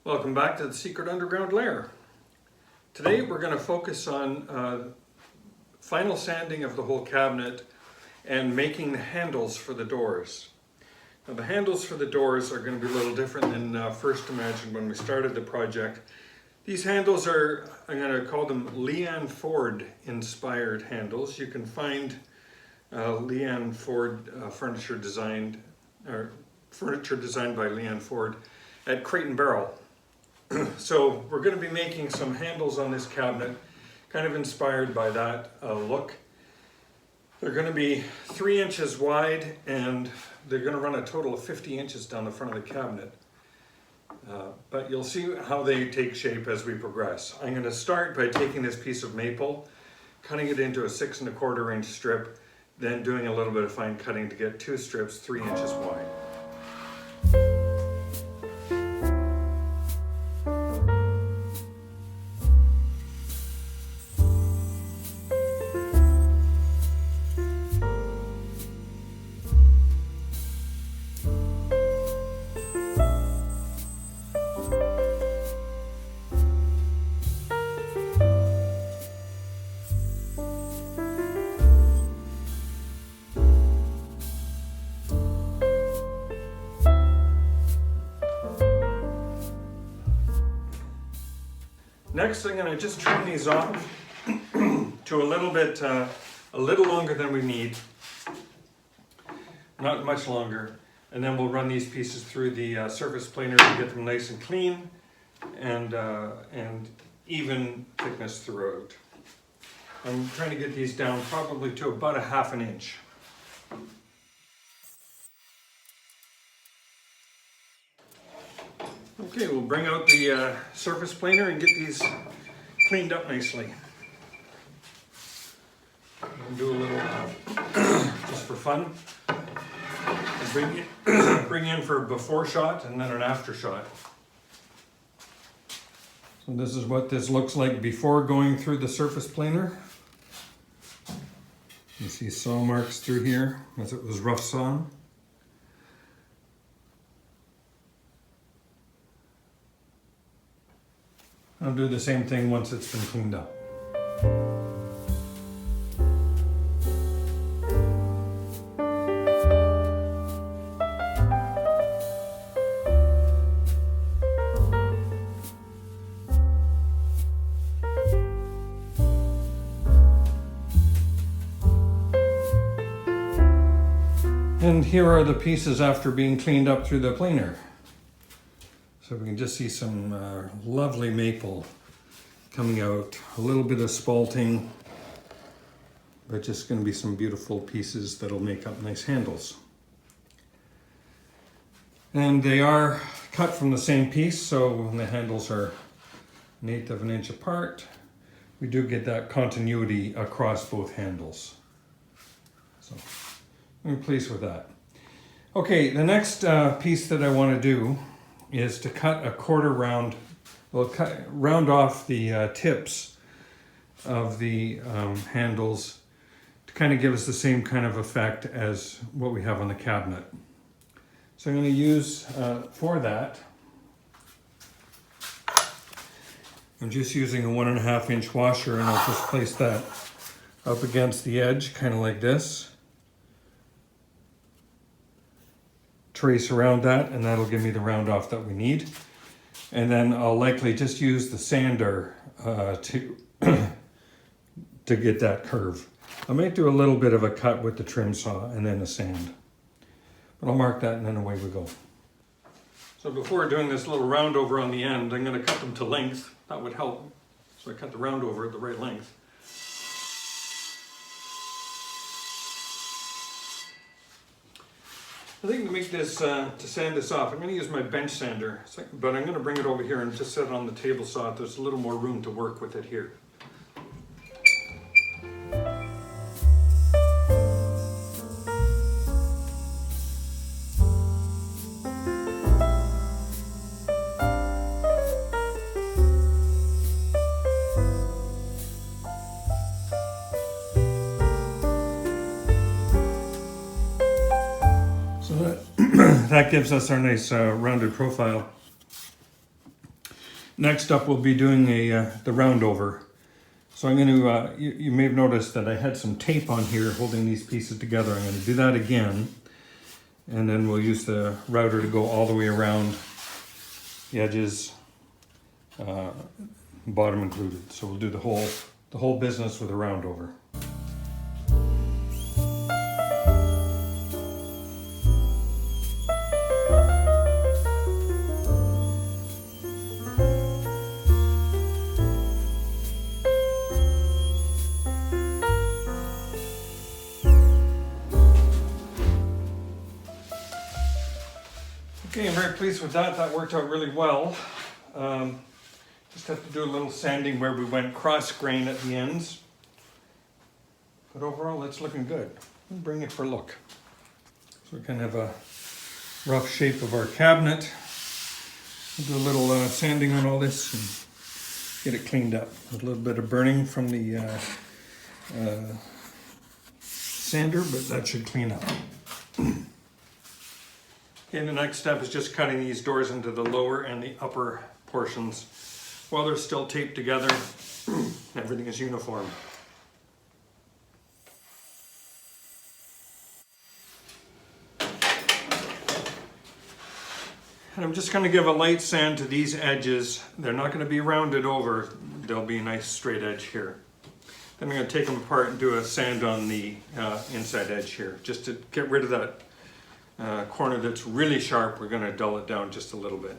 Welcome back to the Secret Underground Lair. Today we're going to focus on final sanding of the whole cabinet and making the handles for the doors. Now the handles for the doors are going to be a little different than first imagined when we started the project. These handles are, I'm going to call them Leanne Ford inspired handles. You can find Leanne Ford furniture designed by Leanne Ford at Crate and Barrel. So we're going to be making some handles on this cabinet, kind of inspired by that look. They're going to be 3 inches wide and they're going to run a total of 50 inches down the front of the cabinet. But you'll see how they take shape as we progress. I'm going to start by taking this piece of maple, cutting it into a 6 1/4 inch strip, then doing a little bit of fine cutting to get 2 strips 3 inches wide. Next, I'm going to just trim these off to a little longer than we need, not much longer, and then we'll run these pieces through the surface planer to get them nice and clean and even thickness throughout. I'm trying to get these down probably to about 1/2 inch. Okay, we'll bring out the surface planer and get these cleaned up nicely. We'll do a little, just for fun, bring in for a before shot and then an after shot. So this is what this looks like before going through the surface planer. You see saw marks through here as it was rough sawn. I'll do the same thing once it's been cleaned up. And here are the pieces after being cleaned up through the planer. So we can just see some lovely maple coming out, a little bit of spalting, but just going to be some beautiful pieces that'll make up nice handles. And they are cut from the same piece, so when the handles are 1/8 of an inch apart, we do get that continuity across both handles. So I'm pleased with that. Okay, the next piece that I want to do is to cut a 1/4 round, round off the tips of the handles to kind of give us the same kind of effect as what we have on the cabinet. So I'm going to use, for that, I'm just using a 1 1/2 inch washer, and I'll just place that up against the edge, kind of like this. Trace around that, and that'll give me the round off that we need. And then I'll likely just use the sander to get that curve. I might do a little bit of a cut with the trim saw and then the sand. But I'll mark that and then away we go. So before doing this little round over on the end, I'm going to cut them to length. That would help. So I cut the round over at the right length. I think to make this, to sand this off, I'm going to use my bench sander, but I'm going to bring it over here and just set it on the table saw. There's a little more room to work with it here. That gives us our nice rounded profile. Next up, we'll be doing the round over. So I'm going to, you may have noticed that I had some tape on here holding these pieces together. I'm going to do that again. And then we'll use the router to go all the way around the edges, bottom included. So we'll do the whole business with a round over. Okay, I'm very pleased with that. That worked out really well. Just have to do a little sanding where we went cross grain at the ends. But overall, it's looking good. We'll bring it for a look. So we kind of have a rough shape of our cabinet. We'll do a little sanding on all this and get it cleaned up. A little bit of burning from the sander, but that should clean up. Okay, the next step is just cutting these doors into the lower and the upper portions. While they're still taped together, everything is uniform. And I'm just going to give a light sand to these edges. They're not going to be rounded over. There'll be a nice straight edge here. Then I'm going to take them apart and do a sand on the inside edge here, just to get rid of that corner that's really sharp. We're going to dull it down just a little bit.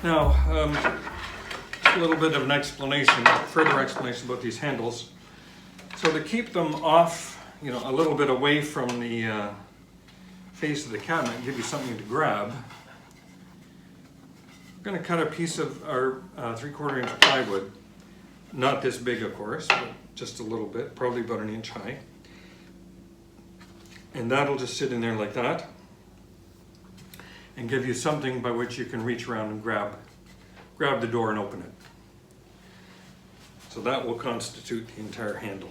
Now, a little bit of an explanation, further explanation about these handles. So to keep them off, a little bit away from the face of the cabinet and give you something to grab, I'm going to cut a piece of our 3/4 inch plywood. Not this big, of course, but just a little bit, probably about 1 inch high. And that'll just sit in there like that, and give you something by which you can reach around and grab the door and open it. So that will constitute the entire handle.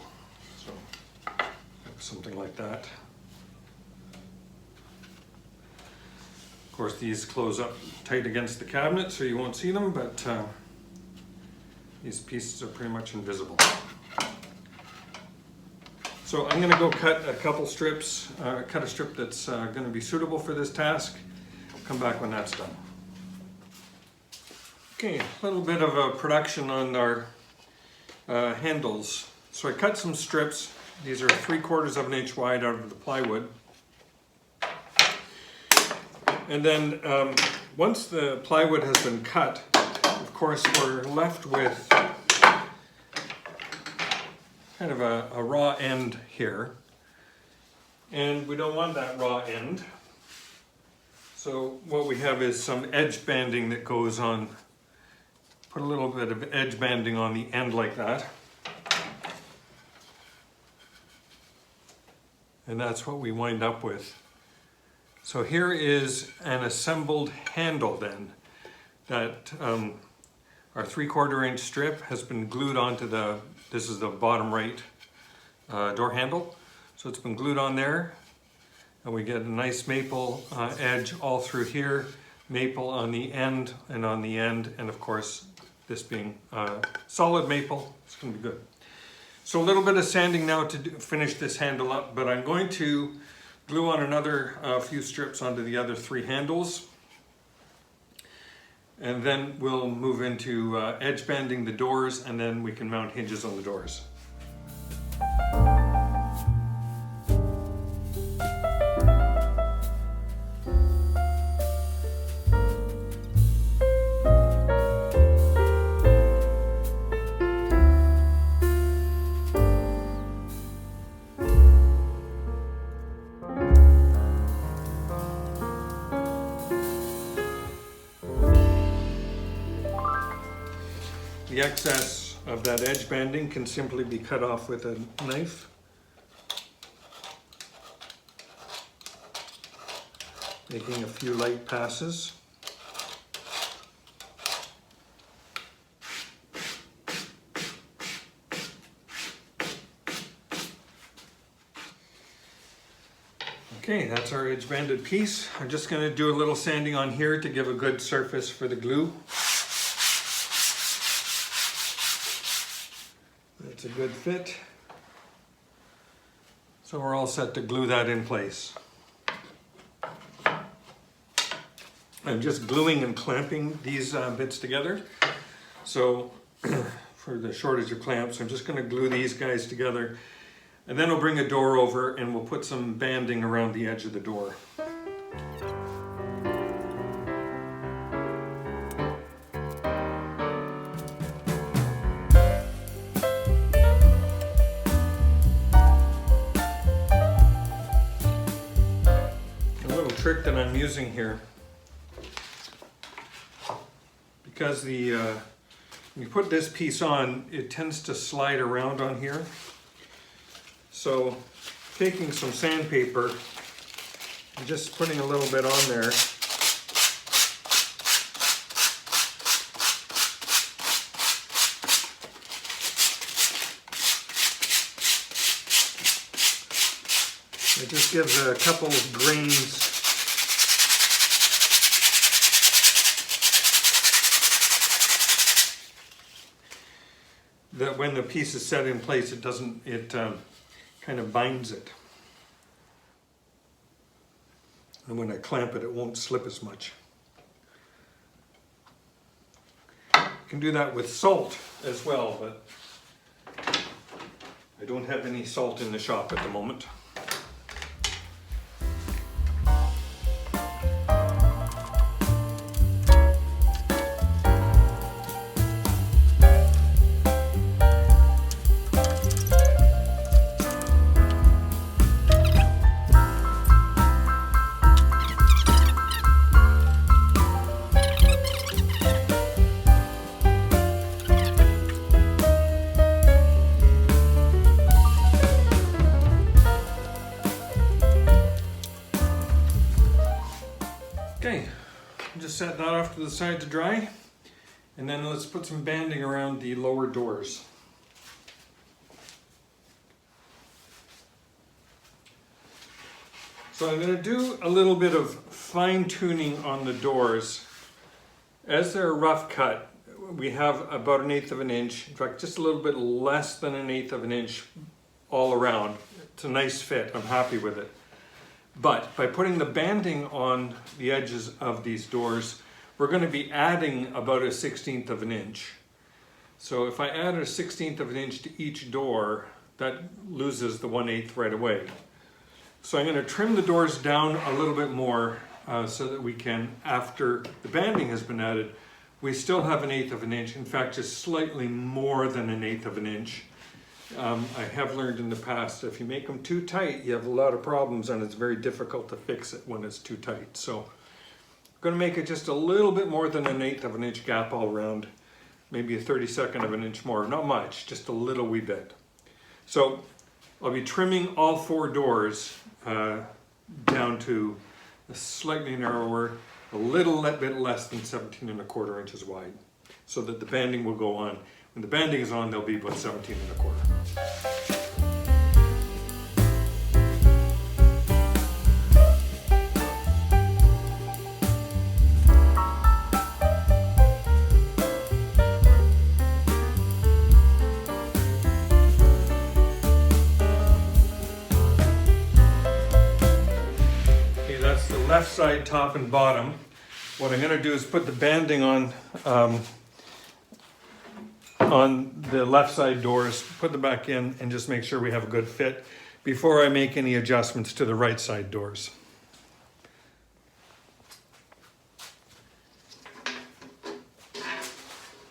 So something like that. Of course, these close up tight against the cabinet so you won't see them, but these pieces are pretty much invisible. So I'm going to go cut a couple strips, cut a strip that's going to be suitable for this task. Come back when that's done. Okay, a little bit of a production on our handles. So I cut some strips. These are 3/4 inch wide out of the plywood. And then once the plywood has been cut, of course, we're left with kind of a raw end here. And we don't want that raw end. So what we have is some edge banding that goes on. Put a little bit of edge banding on the end like that. And that's what we wind up with. So here is an assembled handle then, that our 3/4 inch strip has been glued onto this is the bottom right door handle. So it's been glued on there. And we get a nice maple edge all through here, maple on the end and on the end, and of course, this being solid maple, it's going to be good. So a little bit of sanding now to finish this handle up, but I'm going to glue on another few strips onto the other 3 handles. And then we'll move into edge banding the doors, and then we can mount hinges on the doors. The excess of that edge banding can simply be cut off with a knife. Making a few light passes. Okay, that's our edge banded piece. I'm just going to do a little sanding on here to give a good surface for the glue. That's a good fit. So we're all set to glue that in place. I'm just gluing and clamping these bits together. So for the shortage of clamps, I'm just going to glue these guys together. And then we'll bring a door over and we'll put some banding around the edge of the door. A little trick that I'm using here, because when you put this piece on, it tends to slide around on here. So taking some sandpaper and just putting a little bit on there. It just gives a couple of grains that when the piece is set in place, it kind of binds it. And when I clamp it, it won't slip as much. You can do that with salt as well, but I don't have any salt in the shop at the moment. Okay, just set that off to the side to dry, and then let's put some banding around the lower doors. So I'm going to do a little bit of fine tuning on the doors. As they're rough cut, we have about 1/8 of an inch, in fact just a little bit less than 1/8 of an inch all around. It's a nice fit, I'm happy with it. But by putting the banding on the edges of these doors, we're going to be adding about 1/16 of an inch. So if I add 1/16 of an inch to each door, that loses the 1/8 right away. So I'm going to trim the doors down a little bit more so that we can, after the banding has been added, we still have 1/8 of an inch. In fact, just slightly more than 1/8 of an inch. I have learned in the past, if you make them too tight, you have a lot of problems and it's very difficult to fix it when it's too tight. So I'm going to make it just a little bit more than 1/8 of an inch gap all around, maybe 1/32 of an inch more, not much, just a little wee bit. So I'll be trimming all 4 doors down to a slightly narrower, a little bit less than 17¼ inches wide, so that the banding will go on. When the banding is on, they'll be about 17¼ inches. Okay, that's the left side, top and bottom. What I'm going to do is put the banding on the left side doors, put them back in, and just make sure we have a good fit before I make any adjustments to the right side doors.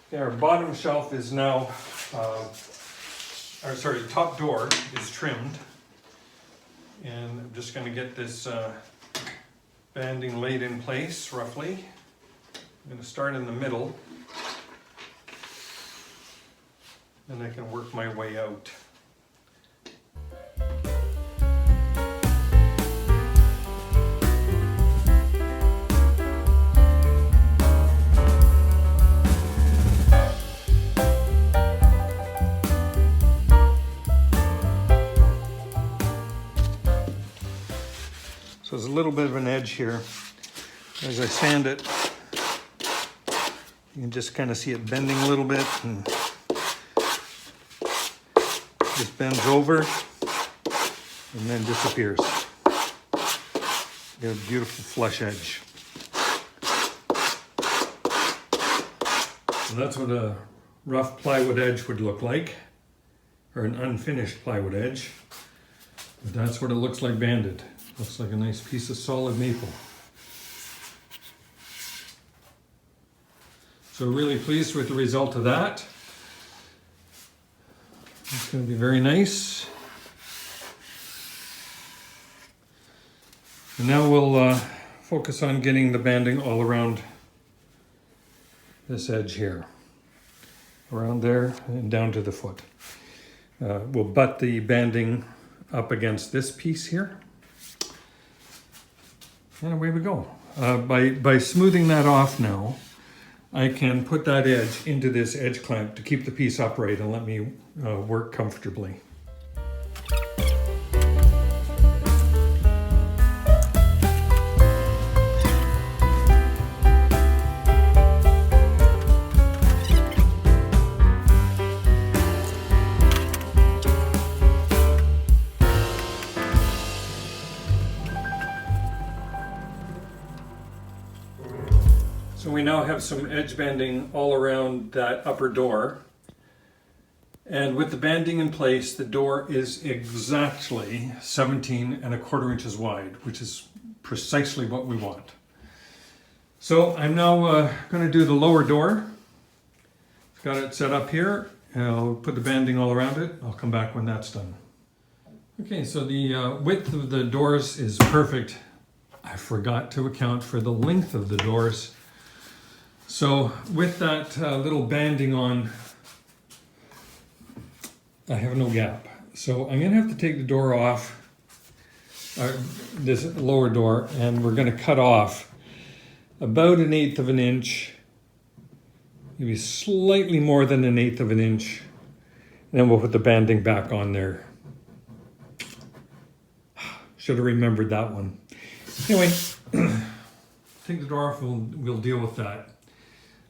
Okay, our bottom shelf is now, top door is trimmed, and I'm just going to get this banding laid in place roughly. I'm going to start in the middle. and I can work my way out. So there's a little bit of an edge here. As I sand it, you can just kind of see it bending a little bit, and just bends over and then disappears. You get a beautiful flush edge. So that's what a rough plywood edge would look like, or an unfinished plywood edge. But that's what it looks like banded. Looks like a nice piece of solid maple. So really pleased with the result of that. It's going to be very nice. And now we'll focus on getting the banding all around this edge here. Around there and down to the foot. We'll butt the banding up against this piece here. And away we go. By smoothing that off now, I can put that edge into this edge clamp to keep the piece upright and let me work comfortably. So we now have some edge banding all around that upper door. And with the banding in place, the door is exactly 17¼ inches wide, which is precisely what we want. So I'm now going to do the lower door. I've got it set up here, and I'll put the banding all around it. I'll come back when that's done. Okay, so the width of the doors is perfect. I forgot to account for the length of the doors. So with that little banding on, I have no gap. So I'm going to have to take the door off, this lower door, and we're going to cut off about 1/8 of an inch, maybe slightly more than 1/8 of an inch. And then we'll put the banding back on there. Should have remembered that one. Anyway, take the door off, we'll deal with that.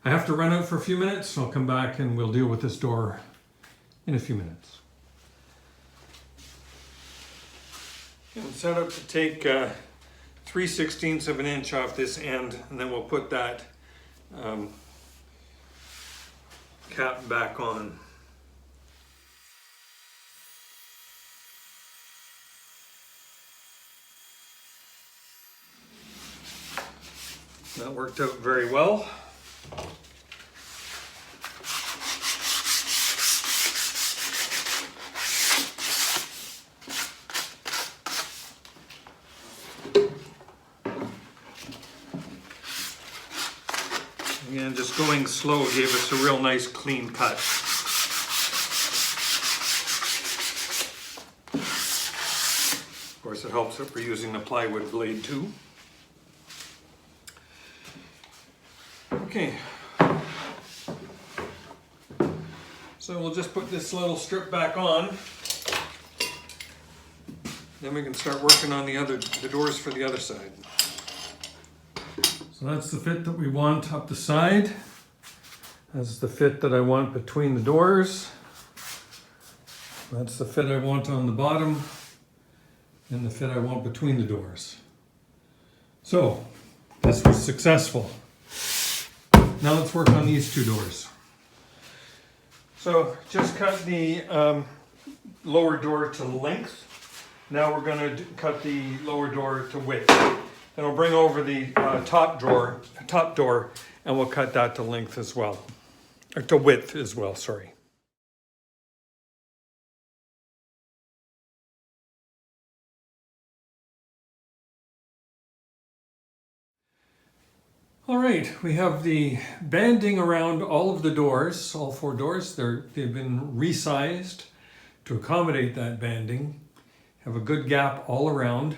I have to run out for a few minutes, so I'll come back and we'll deal with this door in a few minutes. I'm set up to take 3/16 of an inch off this end, and then we'll put that cap back on. That worked out very well. Again, just going slow gave us a real nice clean cut. Of course, it helps that we're using the plywood blade too. Okay. So we'll just put this little strip back on. Then we can start working on the doors for the other side. So that's the fit that we want up the side. That's the fit that I want between the doors. That's the fit I want on the bottom, and the fit I want between the doors. So this was successful. Now let's work on these two doors. So just cut the lower door to length. Now we're going to cut the lower door to width. Then we'll bring over the top door, and we'll cut that to length as well, or to width as well, sorry. All right, we have the banding around all of the doors, all 4 doors. They've been resized to accommodate that banding. Have a good gap all around.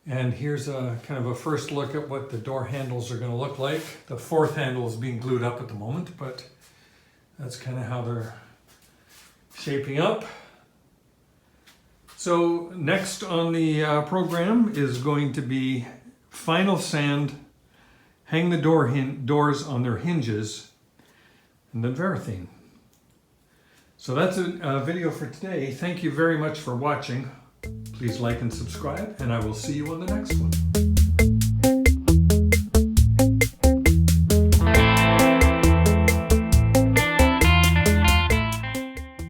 And here's a kind of a first look at what the door handles are going to look like. The 4th handle is being glued up at the moment, but that's kind of how they're shaping up. So next on the program is going to be final sand, hang the doors on their hinges, and then varathane. So that's a video for today. Thank you very much for watching. Please like and subscribe, and I will see you on the next one.